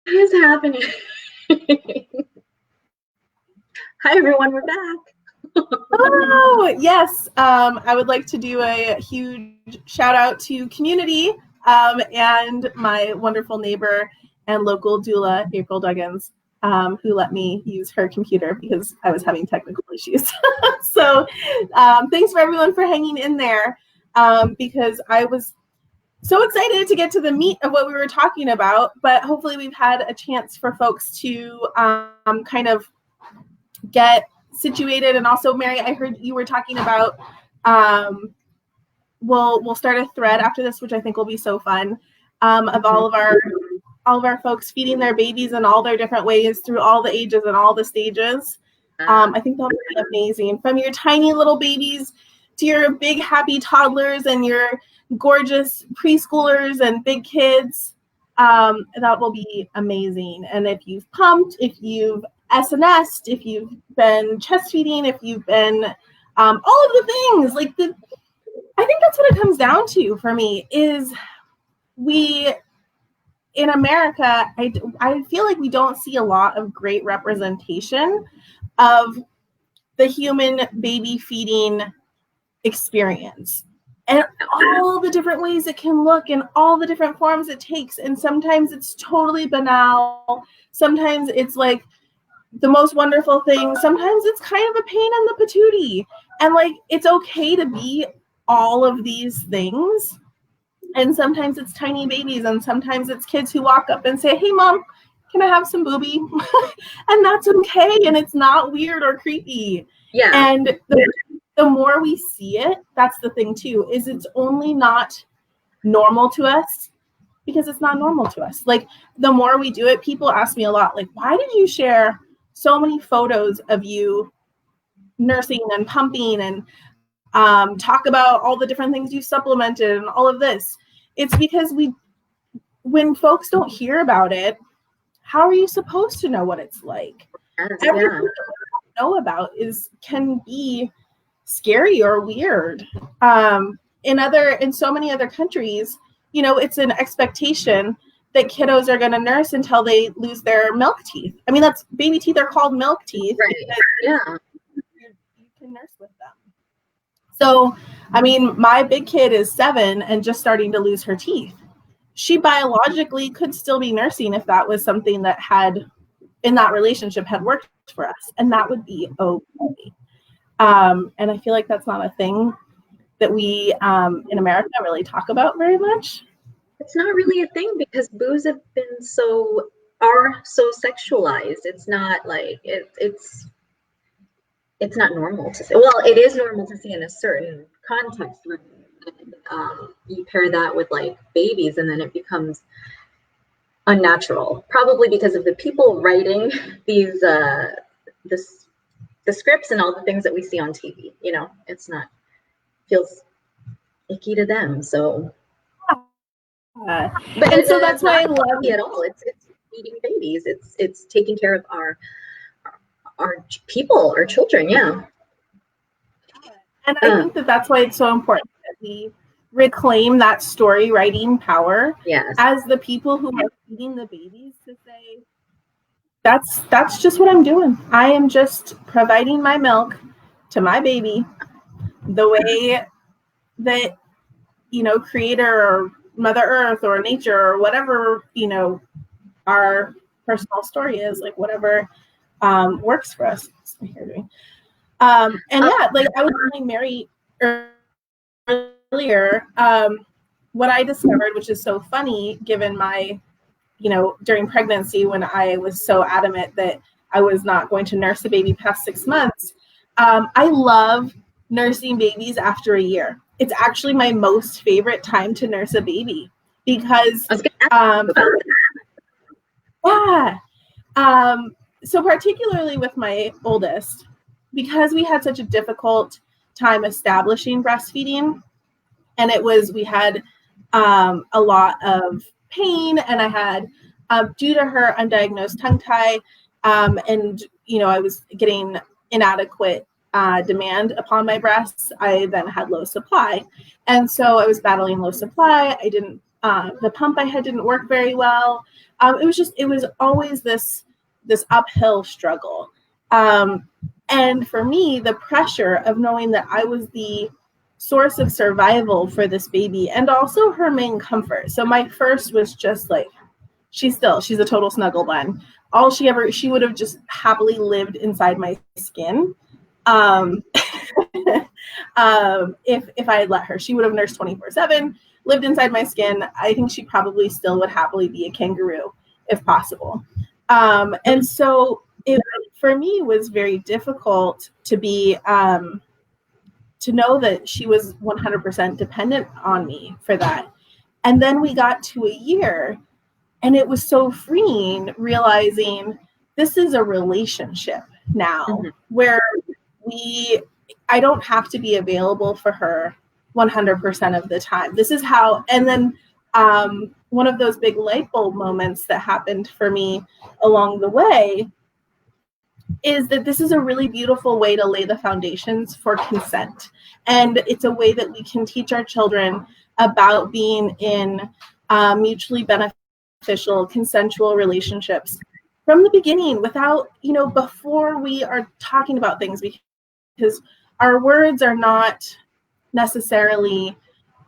What is happening? Hi, everyone. We're back. Oh, yes. I would like to do a huge shout out to community and my wonderful neighbor and local doula, April Duggins, who let me use her computer because I was having technical issues. So thanks for everyone for hanging in there because I was so excited to get to the meat of what we were talking about, but hopefully we've had a chance for folks to kind of get situated. And also, Mary, I heard you were talking about we'll start a thread after this, which I think will be so fun, of all of our folks feeding their babies in all their different ways through all the ages and all the stages. I think that'll be amazing. From your tiny little babies to your big happy toddlers and your gorgeous preschoolers and big kids. That will be amazing. And if you've pumped, if you've SNS'd, if you've been chest feeding, if you've been all of the things, I think that's what it comes down to for me is we in America, I feel like we don't see a lot of great representation of the human baby feeding experience and all the different ways it can look and all the different forms it takes. And sometimes it's totally banal. Sometimes it's like the most wonderful thing. Sometimes it's kind of a pain in the patootie. And it's okay to be all of these things. And sometimes it's tiny babies, and sometimes it's kids who walk up and say, "Hey, Mom, can I have some booby?" And that's okay, and it's not weird or creepy. Yeah. And the more we see it, that's the thing too, is it's only not normal to us because it's not normal to us. The more we do it, people ask me a lot, why did you share so many photos of you nursing and pumping and talk about all the different things you supplemented and all of this? It's because when folks don't hear about it, how are you supposed to know what it's like? Everything you know about can be scary or weird. In so many other countries, it's an expectation that kiddos are going to nurse until they lose their milk teeth. I mean, that's baby teeth are called milk teeth. Right. Yeah. You can nurse with them. So, I mean, my big kid is 7 and just starting to lose her teeth. She biologically could still be nursing if that was something that in that relationship had worked for us, and that would be okay. And I feel like that's not a thing that we in America really talk about very much. It's not really a thing because boos have been are so sexualized. It's not like it's not normal to say. Well, it is normal to see in a certain context. You pair that with babies, and then it becomes unnatural. Probably because of the people writing these the scripts and all the things that we see on TV. It's not feels icky to them. So, and so that's why I love it all. It's feeding babies. It's taking care of our people, our children. Yeah. And I think that's why it's so important that we reclaim that story writing power as the people who are feeding the babies to say, that's just what I'm doing. I am just providing my milk to my baby the way that, Creator or Mother Earth or nature or whatever, our personal story is, whatever works for us. And yeah, I was telling Mary earlier, what I discovered, which is so funny given my, during pregnancy when I was so adamant that I was not going to nurse a baby past 6 months. I love nursing babies after a year. It's actually my most favorite time to nurse a baby because so particularly with my oldest, because we had such a difficult time establishing breastfeeding, and we had a lot of pain, and I had, due to her undiagnosed tongue tie, and, I was getting inadequate demand upon my breasts. I then had low supply. And so I was battling low supply. I didn't The pump I had didn't work very well. It was always this uphill struggle. And for me, the pressure of knowing that I was the source of survival for this baby and also her main comfort. So my first was just like, she's a total snuggle bun. She would have just happily lived inside my skin. If I had let her, she would have nursed 24/7, lived inside my skin. I think she probably still would happily be a kangaroo if possible. And so it, for me, was very difficult to be, to know that she was 100% dependent on me for that. And then we got to a year, and it was so freeing realizing this is a relationship now where I don't have to be available for her 100% of the time. This is how, and then one of those big light bulb moments that happened for me along the way is that this is a really beautiful way to lay the foundations for consent. And it's a way that we can teach our children about being in mutually beneficial, consensual relationships from the beginning without, before we are talking about things, because our words are not necessarily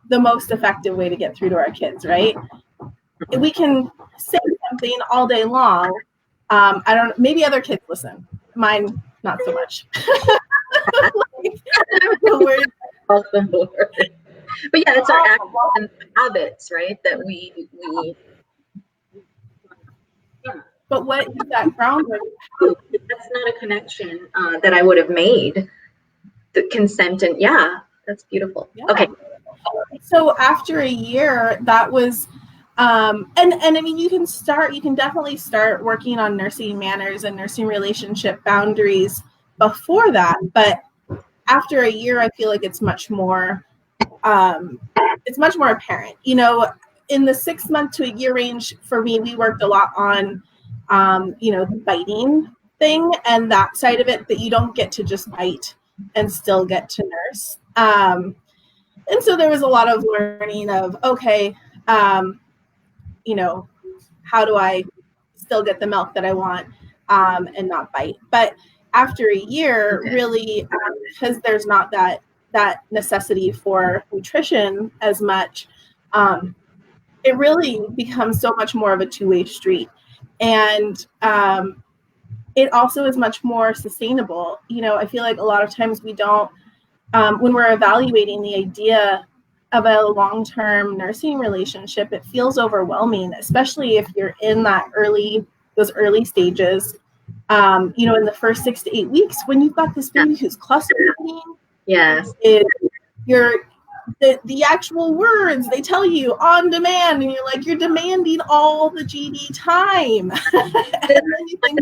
the most effective way to get through to our kids, right? We can say something all day long. Maybe other kids listen. Mine, not so much. The words across the board. But yeah, it's our actions and habits, right? That we yeah. But what is that groundwork? That's not a connection that I would have made. The consent and that's beautiful. Yeah. Okay. So after a year, that was, and I mean, you can definitely start working on nursing manners and nursing relationship boundaries before that. But after a year, I feel like it's much more apparent. In the 6 month to a year range for me, we worked a lot on, the biting thing and that side of it, that you don't get to just bite and still get to nurse. And so there was a lot of learning of, okay, how do I still get the milk that I want and not bite? But after a year, really, because there's not that necessity for nutrition as much, it really becomes so much more of a two-way street. And it also is much more sustainable. I feel like a lot of times we don't, when we're evaluating the idea of a long-term nursing relationship, it feels overwhelming, especially if you're in those early stages, in the first 6 to 8 weeks, when you've got this baby who's cluster feeding. Yes. The actual words they tell you on demand, and you're like, you're demanding all the GD time. And then you think,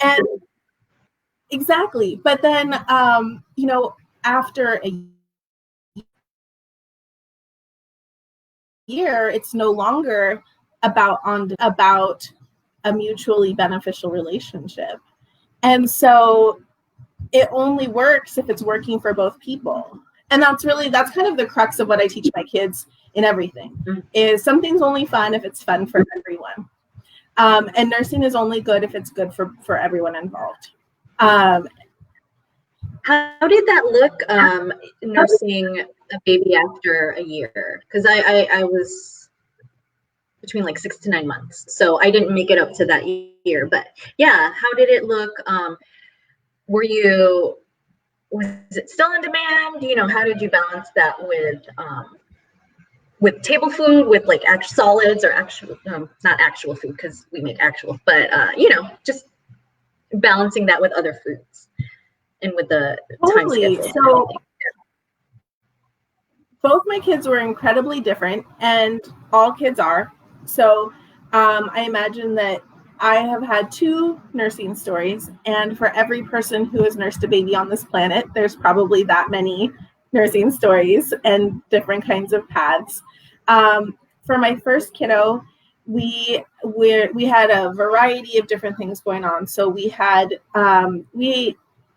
and exactly. But then, after a year, it's no longer about a mutually beneficial relationship. And so it only works if it's working for both people. And that's kind of the crux of what I teach my kids in everything, is something's only fun if it's fun for everyone. And nursing is only good if it's good for everyone involved. How did that look, nursing a baby after a year? Because I was between like 6 to 9 months, so I didn't make it up to that year. But yeah, how did it look? Was it still on demand? How did you balance that with table food, with like actual solids or actual, not actual food because we make actual, but just balancing that with other foods and with the time schedule. So both my kids were incredibly different, and all kids are. So I imagine that I have had 2 nursing stories, and for every person who has nursed a baby on this planet, there's probably that many nursing stories and different kinds of paths. For my first kiddo, we had a variety of different things going on. So we had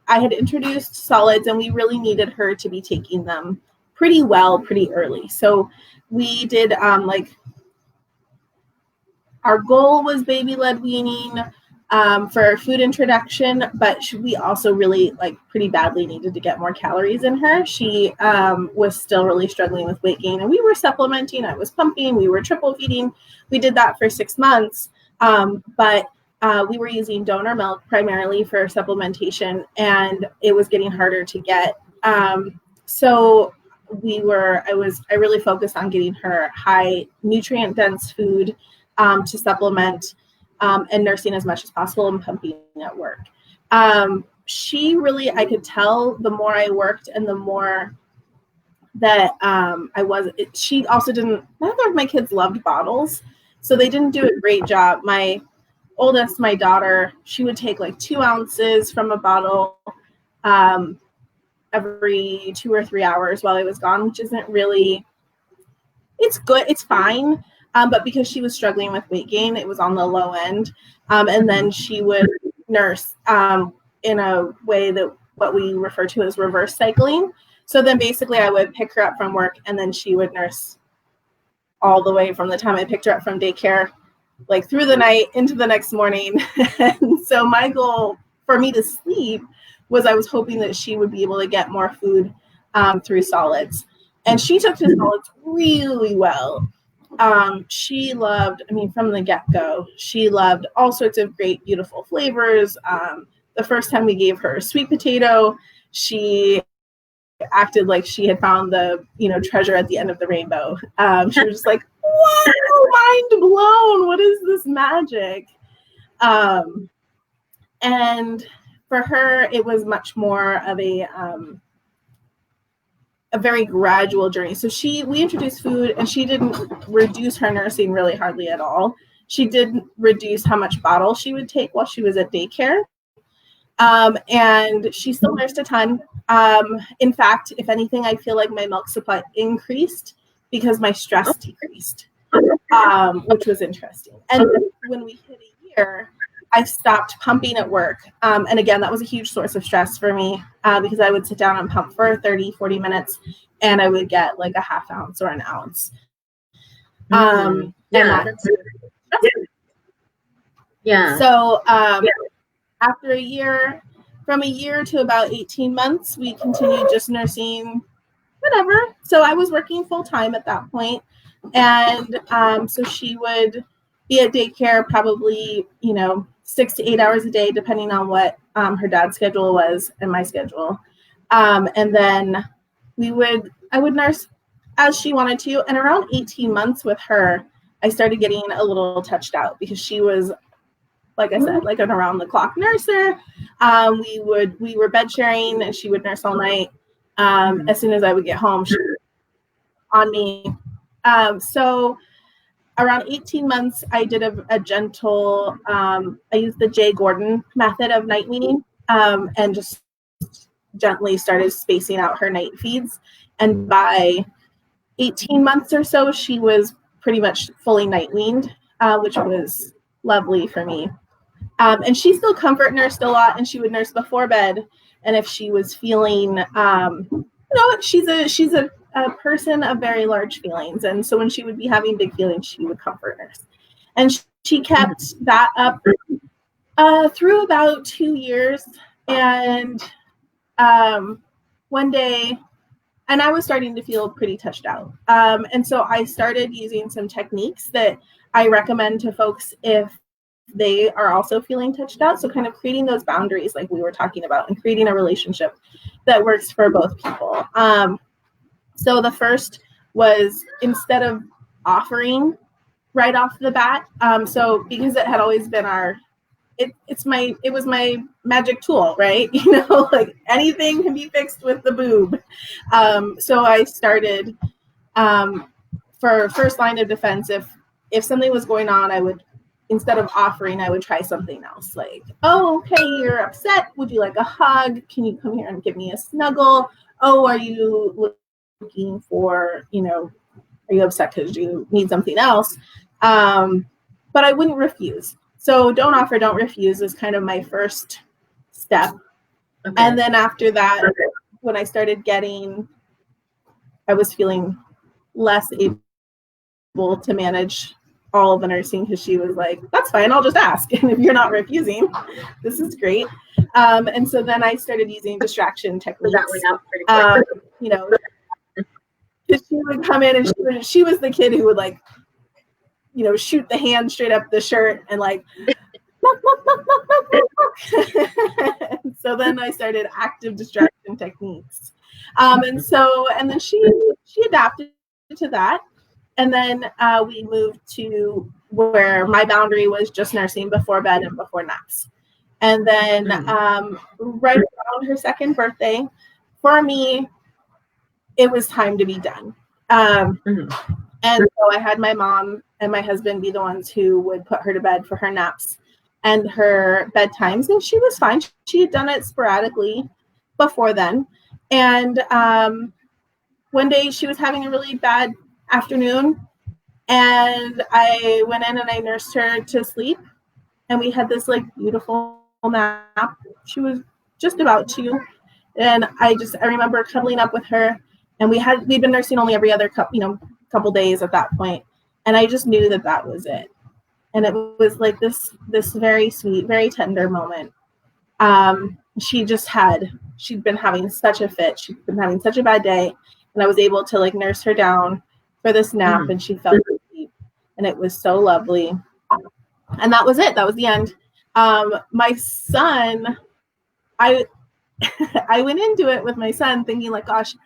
I had introduced solids, and we really needed her to be taking them pretty well, pretty early. So we did our goal was baby-led weaning for food introduction, but we also really pretty badly needed to get more calories in her. She was still really struggling with weight gain, and we were supplementing. I was pumping. We were triple feeding. We did that for 6 months, but we were using donor milk primarily for supplementation, and it was getting harder to get. So I really focused on getting her high nutrient dense food to supplement, and nursing as much as possible and pumping at work. She really, I could tell the more I worked and the more that she also didn't, neither of my kids loved bottles. So they didn't do a great job. My oldest, my daughter, she would take 2 ounces from a bottle every 2 or 3 hours while I was gone, which isn't really, it's good, it's fine. But because she was struggling with weight gain, it was on the low end. And then she would nurse in a way that what we refer to as reverse cycling. So then basically I would pick her up from work, and then she would nurse all the way from the time I picked her up from daycare, through the night into the next morning. And so my goal for me to sleep was I was hoping that she would be able to get more food through solids. And she took to solids really well. She loved, from the get-go, she loved all sorts of great, beautiful flavors. The first time we gave her sweet potato, she acted like she had found the, treasure at the end of the rainbow. She was just like, whoa, mind blown. What is this magic? And for her, it was much more of a very gradual journey. So we introduced food, and she didn't reduce her nursing really hardly at all. She did reduce how much bottle she would take while she was at daycare. And she still nursed a ton. In fact, if anything, I feel like my milk supply increased because my stress decreased, which was interesting. And when we hit a year, I stopped pumping at work. And again, that was a huge source of stress for me because I would sit down and pump for 30, 40 minutes, and I would get a half ounce or an ounce. So after a year, from a year to about 18 months, we continued just nursing whatever. So I was working full time at that point. And so she would be at daycare probably, 6 to 8 hours a day, depending on what her dad's schedule was and my schedule. And then I would nurse as she wanted to. And around 18 months with her, I started getting a little touched out because she was, like I said, an around the clock nurser. We were bed sharing, and she would nurse all night. As soon as I would get home, she was on me. So around 18 months, I did a gentle, I used the Jay Gordon method of night weaning, and just gently started spacing out her night feeds. And by 18 months or so, she was pretty much fully night weaned, which was lovely for me. And she still comfort nursed a lot, and she would nurse before bed. And if she was feeling, she's a person of very large feelings. And so when she would be having big feelings, she would comfort nurse. And she kept that up through about 2 years. And one day, and I was starting to feel pretty touched out. And so I started using some techniques that I recommend to folks if they are also feeling touched out. So kind of creating those boundaries like we were talking about, and creating a relationship that works for both people. So the first was, instead of offering right off the bat, so because it had always been it was my magic tool, right? Anything can be fixed with the boob. So I started for first line of defense, if something was going on, I would, instead of offering, I would try something else. Oh, okay, you're upset. Would you like a hug? Can you come here and give me a snuggle? Oh, are you looking for, are you upset because you need something else? But I wouldn't refuse. So don't offer, don't refuse is kind of my first step. Okay. And then after that, when I started I was feeling less able to manage all of the nursing, because she was like, that's fine, I'll just ask. And if you're not refusing, this is great. And so then I started using distraction techniques. That went out pretty quick. You know, because she would come in and she was the kid who would like, you know, shoot the hand straight up the shirt and like, so then I started active distraction techniques. And then she adapted to that. And then we moved to where my boundary was just nursing before bed and before naps. And then right around her second birthday, for me, it was time to be done. And so I had my mom and my husband be the ones who would put her to bed for her naps and her bedtimes. And she was fine. She had done it sporadically before then. And one day she was having a really bad afternoon. And I went in and I nursed her to sleep. And we had this like beautiful nap. She was just about to. And I remember cuddling up with her. And we'd been nursing only every other couple days at that point. And I just knew that was it. And it was like this very sweet, very tender moment. She'd been having such a fit. She'd been having such a bad day. And I was able to like nurse her down for this nap, and she fell asleep. And it was so lovely. And that was it. That was the end. My son, I went into it with my son thinking like, gosh,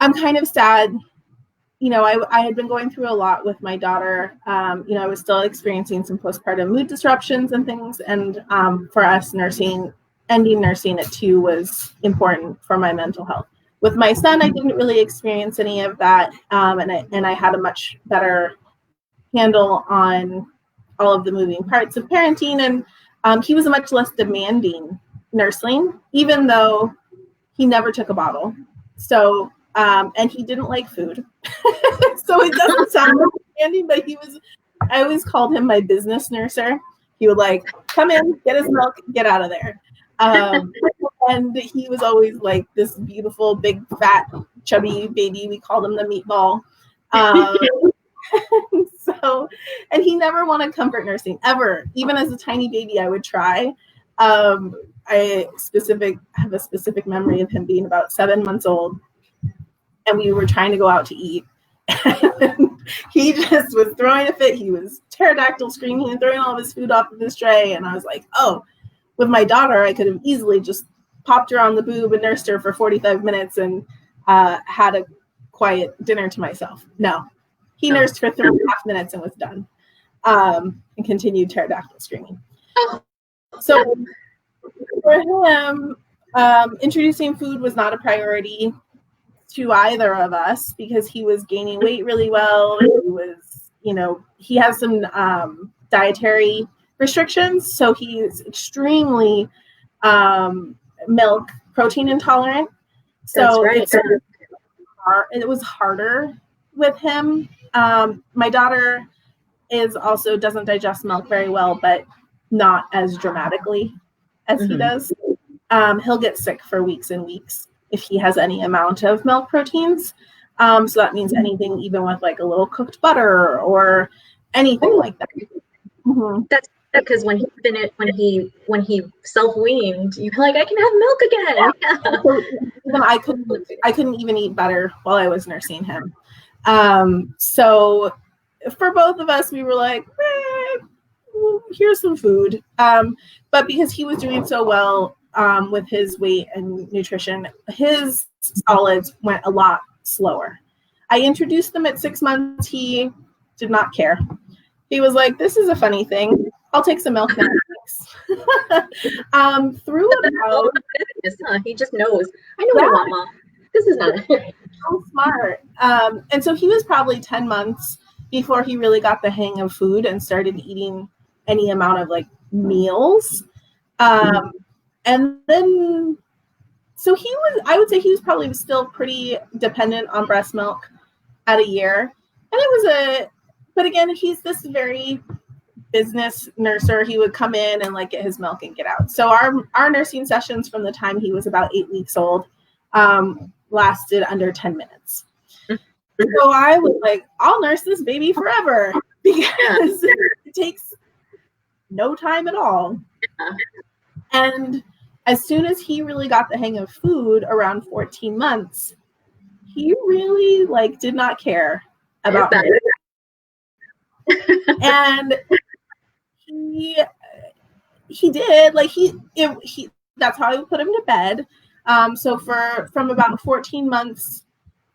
I'm kind of sad. You know, I had been going through a lot with my daughter. I was still experiencing some postpartum mood disruptions and things. And for us, ending nursing at 2 was important for my mental health. With my son, I didn't really experience any of that. And I had a much better handle on all of the moving parts of parenting. And he was a much less demanding nursling, even though he never took a bottle. So, and he didn't like food. So it doesn't sound demanding, but I always called him my business nurser. He would like come in, get his milk, get out of there. And he was always like this beautiful, big, fat, chubby baby. We called him the meatball. And he never wanted comfort nursing ever. Even as a tiny baby, I would try. I have a specific memory of him being about 7 months old, and we were trying to go out to eat. He just was throwing a fit. He was pterodactyl screaming and throwing all of his food off of his tray. And I was like, oh, with my daughter, I could have easily just popped her on the boob and nursed her for 45 minutes and had a quiet dinner to myself. No, he nursed for 3.5 minutes and was done, and continued pterodactyl screaming. So for him, introducing food was not a priority to either of us, because he was gaining weight really well. He was, he has some dietary restrictions, so he's extremely milk protein intolerant. So that's right. It was harder with him. My daughter doesn't digest milk very well, but not as dramatically as he does. He'll get sick for weeks and weeks if he has any amount of milk proteins. So that means anything, even with like a little cooked butter or anything like that. That's because when he self-weaned, you're like, I can have milk again. Yeah. I couldn't even eat butter while I was nursing him. So for both of us, we were like, here's some food. But because he was doing so well with his weight and nutrition, his solids went a lot slower. I introduced them at 6 months. He did not care. He was like, this is a funny thing. I'll take some milk now. Through about, he just knows. I know what I want, Mom. This is not so smart. And so he was probably 10 months before he really got the hang of food and started eating any amount of like meals. And then, so I would say he was probably still pretty dependent on breast milk at a year. And but again, he's this very business nurser. He would come in and like get his milk and get out. So our nursing sessions from the time he was about 8 weeks old lasted under 10 minutes. So I was like, I'll nurse this baby forever because it takes no time at all. And as soon as he really got the hang of food around 14 months, he really like did not care about me. And he did like he that's how I would put him to bed. So from about 14 months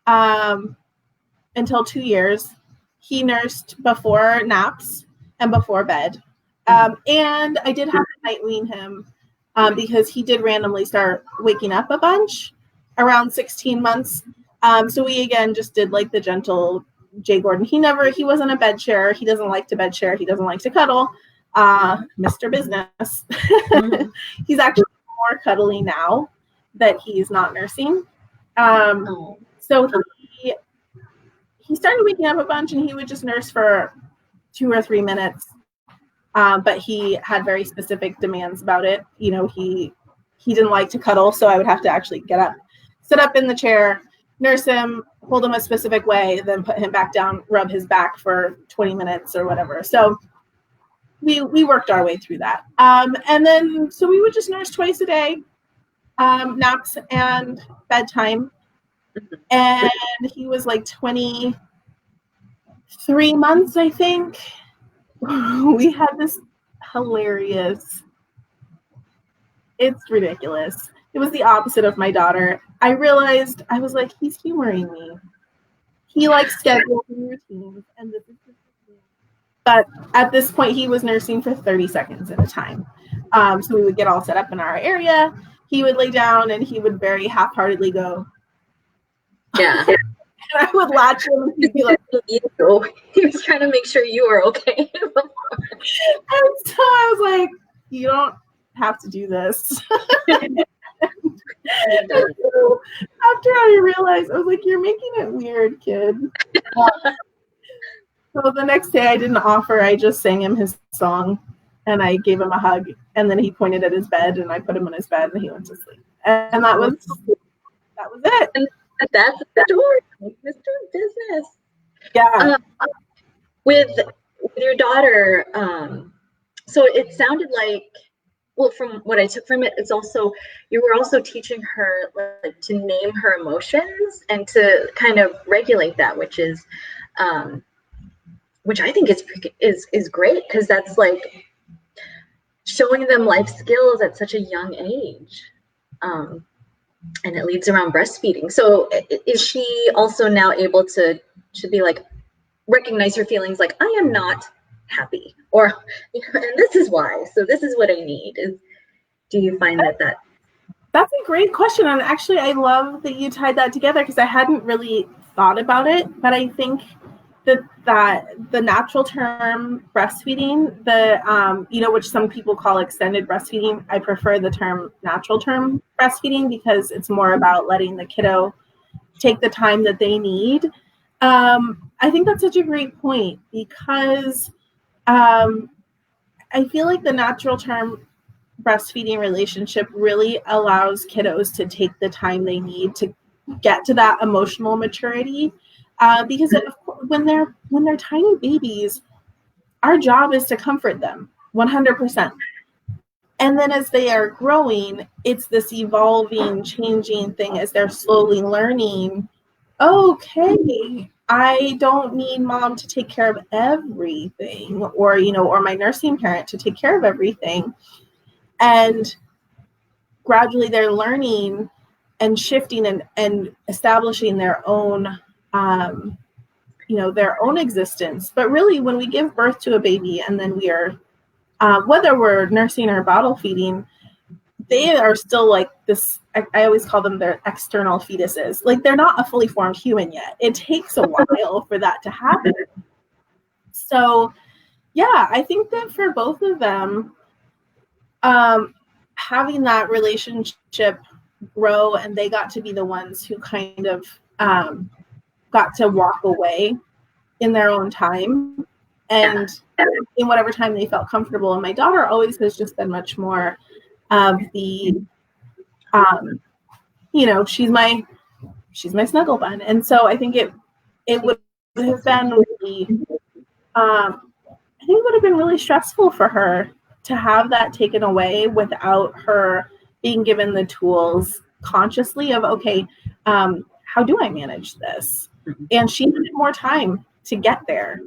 until 2 years, he nursed before naps and before bed. And I did have to night wean him because he did randomly start waking up a bunch around 16 months. So we again just did like the gentle Jay Gordon. He wasn't a bed share. He doesn't like to bed share. He doesn't like to cuddle. Mr. Business. He's actually more cuddly now that he's not nursing. So he started waking up a bunch, and he would just nurse for 2 or 3 minutes. But he had very specific demands about it. You know, he didn't like to cuddle, so I would have to actually get up, sit up in the chair, nurse him, hold him a specific way, then put him back down, rub his back for 20 minutes or whatever. So we worked our way through that. And then, so we would just nurse twice a day, naps and bedtime. And he was like 23 months, I think. We had this hilarious, it's ridiculous. It was the opposite of my daughter. I realized, I was like, he's humoring me. He likes schedules and routines, and this is his routine. But at this point, he was nursing for 30 seconds at a time. So we would get all set up in our area. He would lay down, and he would very half-heartedly go. Yeah. And I would latch him, and he'd be like, he was trying to make sure you were okay. And so I was like, you don't have to do this. So after I realized, I was like, you're making it weird, kid. So the next day I didn't offer, I just sang him his song and I gave him a hug, and then he pointed at his bed and I put him in his bed and he went to sleep. And that was it. And that's the story, Mr. Business. Yeah. With your daughter, so it sounded like, well, from what I took from it, it's also, you were also teaching her like to name her emotions and to kind of regulate that, which I think is great, because that's like showing them life skills at such a young age. And it leads around breastfeeding. So is she also now able to be like, recognize her feelings, like, I am not happy, or, you know, and this is why, so this is what I need? Do you find that that's a great question? And actually I love that you tied that together, because I hadn't really thought about it, but I think that the natural term breastfeeding, which some people call extended breastfeeding, I prefer the term natural term breastfeeding, because it's more about letting the kiddo take the time that they need. I think that's such a great point, because I feel like the natural term breastfeeding relationship really allows kiddos to take the time they need to get to that emotional maturity. Because when they're tiny babies, our job is to comfort them 100%. And then as they are growing, it's this evolving, changing thing as they're slowly learning, okay, I don't need mom to take care of everything, or my nursing parent to take care of everything. And gradually they're learning and shifting and establishing their own their own existence. But really, when we give birth to a baby, and then we are, whether we're nursing or bottle feeding, they are still like this, I always call them their external fetuses. Like, they're not a fully formed human yet. It takes a while for that to happen. So, yeah, I think that for both of them, having that relationship grow, and they got to be the ones who kind of got to walk away in their own time and in whatever time they felt comfortable. And my daughter always has just been much more of the, she's my snuggle bun. And so I think it would have been really, I think it would have been really stressful for her to have that taken away without her being given the tools consciously of, okay, how do I manage this? And she needed more time to get there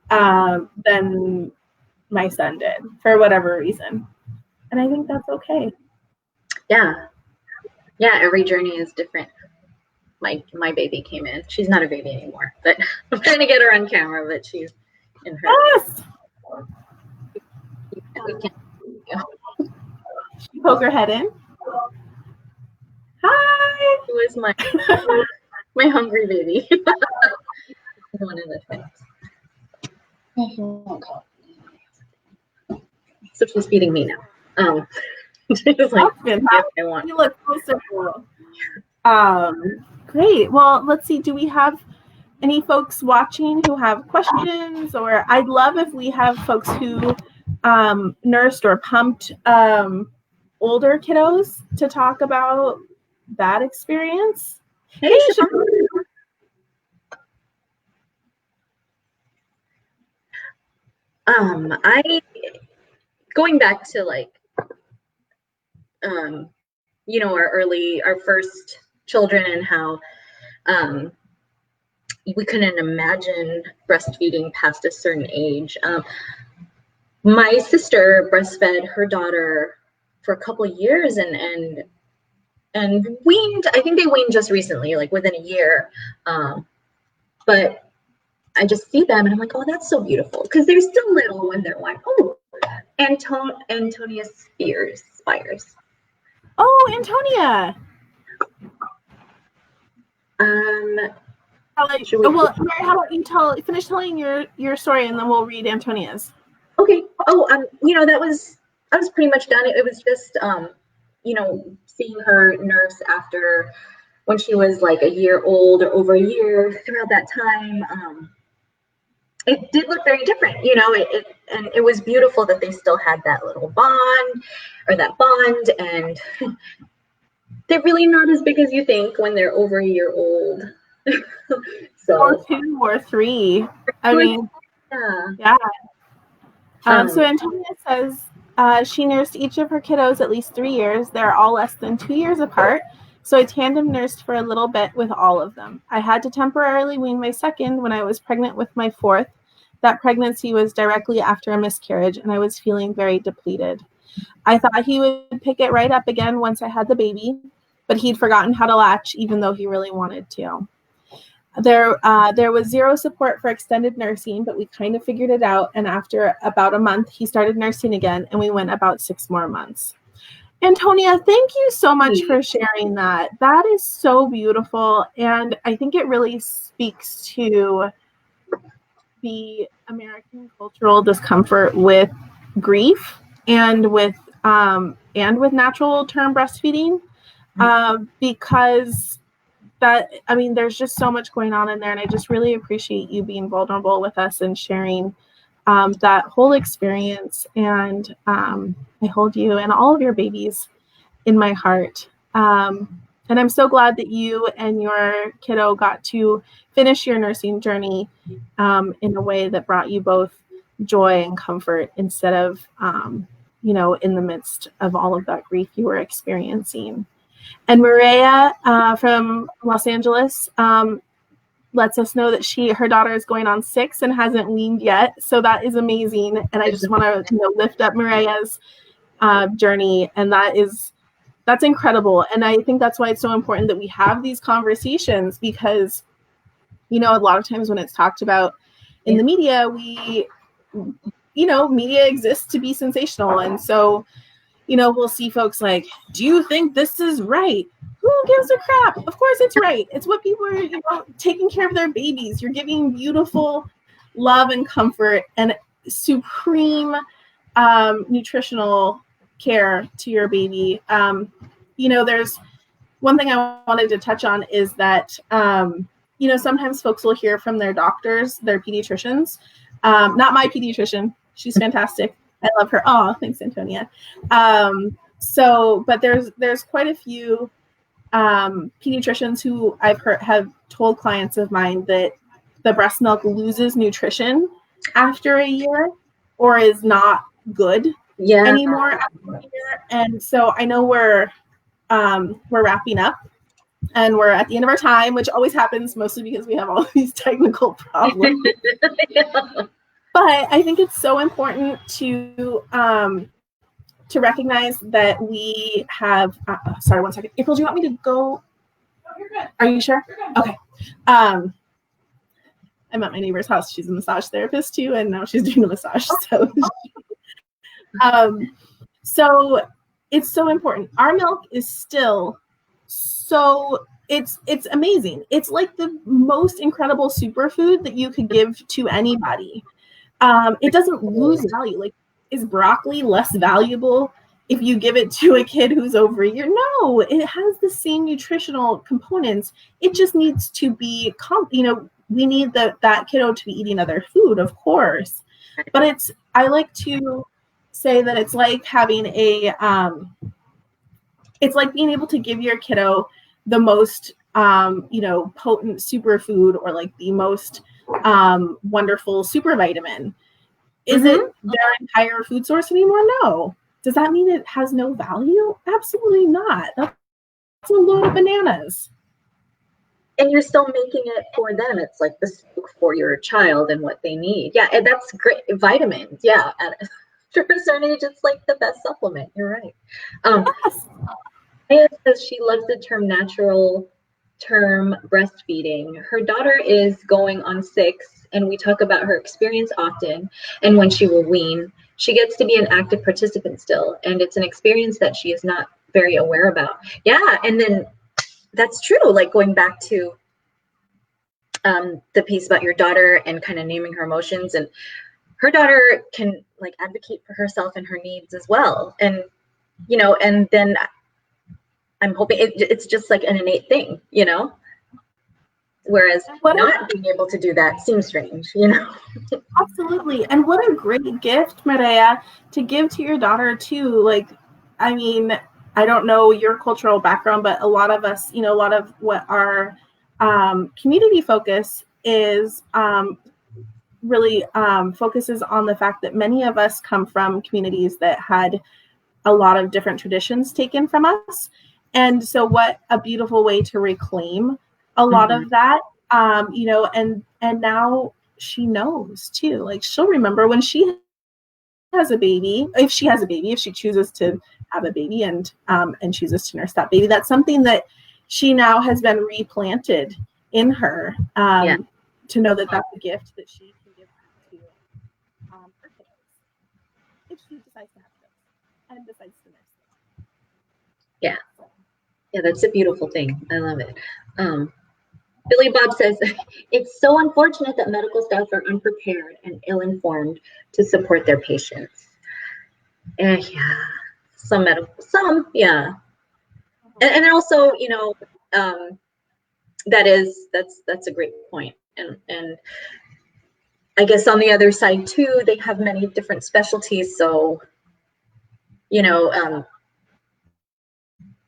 than my son did for whatever reason. And I think that's okay. Yeah. Yeah, every journey is different. My baby came in. She's not a baby anymore, but I'm trying to get her on camera, but she's in her. Yes. We can't. She poke her head in. Hi. Who is my hungry baby? One of the things. So she's feeding me now. She's like, I want. You look so cool. Great. Well, let's see. Do we have any folks watching who have questions? Or I'd love if we have folks who nursed or pumped older kiddos to talk about that experience. Hey, I going back to like our first children and how we couldn't imagine breastfeeding past a certain age. My sister breastfed her daughter for a couple of years and weaned. I think they weaned just recently, like within a year. But I just see them and I'm like, oh, that's so beautiful, because they're still little when they're like, oh, Antonia Spires. Oh, Antonia. Well, Mary, how about you finish telling your story and then we'll read Antonia's. Okay. Oh, I was pretty much done. It was just, seeing her nurse after when she was like a year old or over a year. Throughout that time, it did look very different, and it was beautiful that they still had that little bond, and they're really not as big as you think when they're over a year old. So, or 2 or 3. I mean, yeah. So Antonia says she nursed each of her kiddos at least 3 years. They're all less than 2 years apart. So I tandem nursed for a little bit with all of them. I had to temporarily wean my second when I was pregnant with my fourth. That pregnancy was directly after a miscarriage, and I was feeling very depleted. I thought he would pick it right up again once I had the baby, but he'd forgotten how to latch, even though he really wanted to. There was zero support for extended nursing, but we kind of figured it out. And after about a month, he started nursing again, and we went about 6 more months. Antonia, thank you so much for sharing that. That is so beautiful. And I think it really speaks to the American cultural discomfort with grief and with natural term breastfeeding, because there's just so much going on in there, and I just really appreciate you being vulnerable with us and sharing that whole experience. And I hold you and all of your babies in my heart. And I'm so glad that you and your kiddo got to finish your nursing journey in a way that brought you both joy and comfort instead of, in the midst of all of that grief you were experiencing. And Maria from Los Angeles lets us know that her daughter is going on 6 and hasn't weaned yet. So that is amazing. And I just want to lift up Maria's journey. And that's incredible. And I think that's why it's so important that we have these conversations, because, a lot of times when it's talked about in the media, media exists to be sensational. And so, we'll see folks like, do you think this is right? Who gives a crap? Of course it's right. It's what people are, taking care of their babies. You're giving beautiful love and comfort and supreme nutritional care to your baby. There's one thing I wanted to touch on is that, sometimes folks will hear from their doctors, their pediatricians. Not my pediatrician. She's fantastic. I love her. Oh, thanks, Antonia. But there's quite a few pediatricians who I've heard have told clients of mine that the breast milk loses nutrition after a year or is not good anymore after a year. And so I know we're wrapping up and we're at the end of our time, which always happens mostly because we have all these technical problems. But I think it's so important to recognize that we have. Sorry, 1 second. April, do you want me to go? Oh, you're good. Are you sure? Okay. I'm at my neighbor's house. She's a massage therapist too, and now she's doing a massage. So it's so important. Our milk is still so it's amazing. It's like the most incredible superfood that you could give to anybody. It doesn't lose value. Like, is broccoli less valuable if you give it to a kid who's over a year? No, it has the same nutritional components. It just needs to be, we need that kiddo to be eating other food, of course. But I like to say that it's like having it's like being able to give your kiddo the most, potent superfood or like the most wonderful super vitamin. Is it their entire food source anymore? No. Does that mean it has no value? Absolutely not. That's a load of bananas. And you're still making it for them. It's like the soup for your child and what they need. Yeah, and that's great. Vitamins. Yeah. After a certain age, it's like the best supplement. You're right. Yes. Maya says she loves the natural term breastfeeding. Her daughter is going on 6, and we talk about her experience often and when she will wean. She gets to be an active participant still, and it's an experience that she is not very aware about. Yeah, and then that's true. Like going back to the piece about your daughter and kind of naming her emotions, and her daughter can like advocate for herself and her needs as well. And and then I'm hoping it's just like an innate thing, whereas not being able to do that seems strange, Absolutely. And what a great gift, Maria, to give to your daughter too. Like, I mean, I don't know your cultural background, but a lot of us, a lot of what our community focus is really focuses on the fact that many of us come from communities that had a lot of different traditions taken from us. And so what a beautiful way to reclaim a lot of that, and now she knows too. Like, she'll remember when she has a baby, if she chooses to have a baby and chooses to nurse that baby, that's something that she now has been replanted in her, to know that that's a gift that she can give to her kids if she decides to have kids and decides to nurse them. Yeah, that's a beautiful thing. I love it. Billy Bob says, it's so unfortunate that medical staff are unprepared and ill-informed to support their patients. Yeah, some, yeah. And also, that's a great point. And I guess on the other side too, they have many different specialties. So,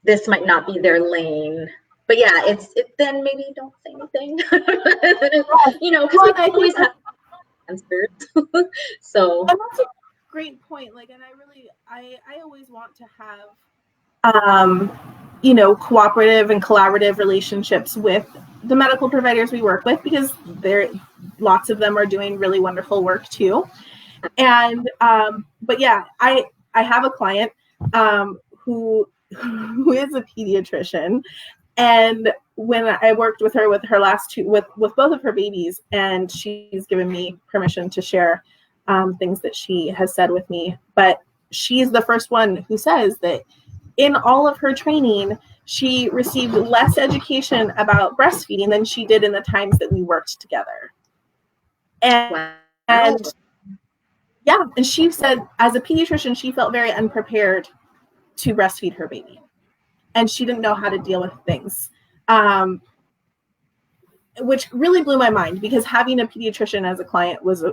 this might not be their lane. But yeah, then maybe don't say anything. Because we always have answers. So and that's a great point. Like, and I always want to have cooperative and collaborative relationships with the medical providers we work with, because lots of them are doing really wonderful work too. And but yeah, I have a client who is a pediatrician, and when I worked with her with her last two, with both of her babies, and she's given me permission to share things that she has said with me, but she's the first one who says that in all of her training, she received less education about breastfeeding than she did in the times that we worked together. And yeah, and she said, as a pediatrician, she felt very unprepared to breastfeed her baby, and she didn't know how to deal with things. which really blew my mind, because having a pediatrician as a client was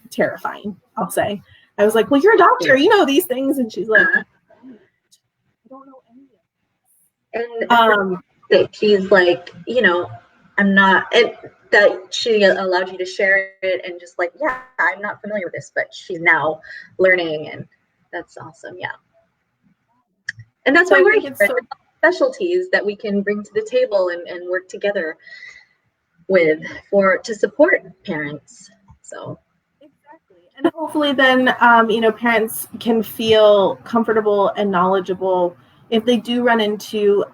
terrifying, I'll say. I was like, well, you're a doctor, you know these things. And she's like, I don't know any of them. And that she's like, you know, I'm not, and that she allowed you to share it and just like, yeah, I'm not familiar with this, but she's now learning, and that's awesome. Yeah. And that's why we're here. So specialties that we can bring to the table and work together with to support parents. So exactly. And hopefully then, you know, parents can feel comfortable and knowledgeable if they do run into,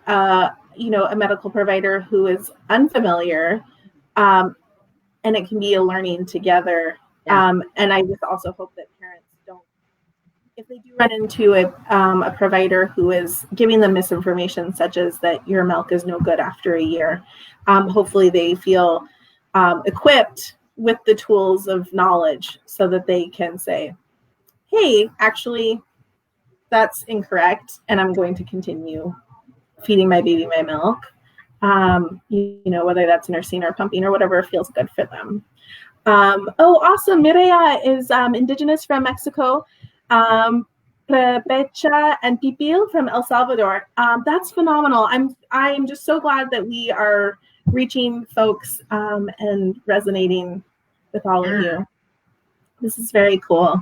you know, a medical provider who is unfamiliar, and it can be a learning together. Yeah. And I just also hope that parents don't, if they do run into a provider who is giving them misinformation, such as that your milk is no good after a year, hopefully they feel equipped with the tools of knowledge so that they can say, hey, actually, that's incorrect, and I'm going to continue feeding my baby my milk, you know, whether that's nursing or pumping or whatever feels good for them. Oh, awesome. Mireya is indigenous from Mexico. Pecha and Pipil from El Salvador. That's phenomenal. I'm just so glad that we are reaching folks and resonating with all of you. This is very cool.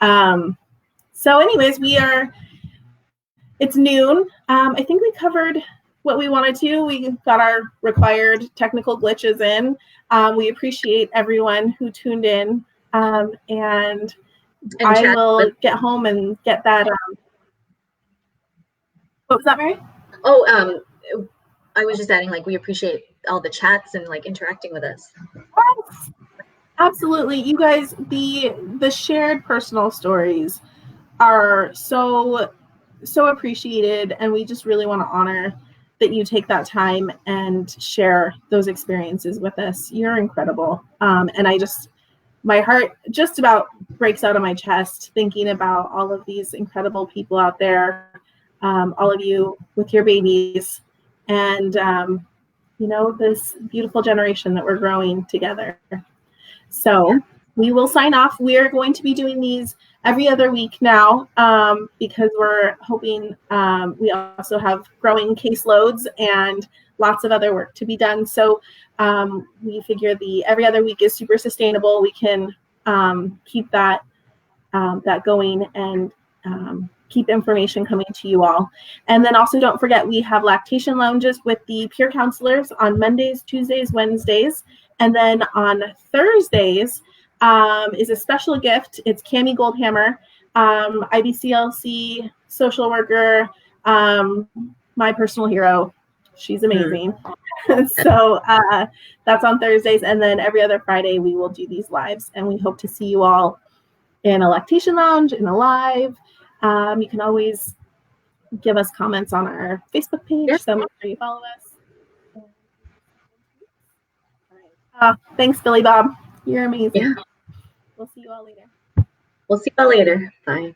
So anyways, it's noon. I think we covered what we wanted to. We got our required technical glitches in. We appreciate everyone who tuned in. And I will get home and get that. What was that, Mary? Oh, I was just adding, like, we appreciate all the chats and like interacting with us. Yes, absolutely. You guys, the shared personal stories are so appreciated, and we just really want to honor that you take that time and share those experiences with us. You're incredible. And my heart just about breaks out of my chest thinking about all of these incredible people out there, all of you with your babies, and you know, this beautiful generation that we're growing together. So we will sign off. We are going to be doing these every other week now, because we're hoping we also have growing caseloads and lots of other work to be done. So we figure the every other week is super sustainable. We can keep that going and keep information coming to you all. And then also don't forget, we have lactation lounges with the peer counselors on Mondays, Tuesdays, Wednesdays. And then on Thursdays is a special gift. It's Cami Goldhammer, IBCLC social worker, my personal hero. She's amazing. So that's on Thursdays. And then every other Friday, we will do these lives. And we hope to see you all in a lactation lounge, in a live. You can always give us comments on our Facebook page. So make sure you follow us. Thanks, Billy Bob. You're amazing. Yeah. We'll see you all later. We'll see you all later. Bye.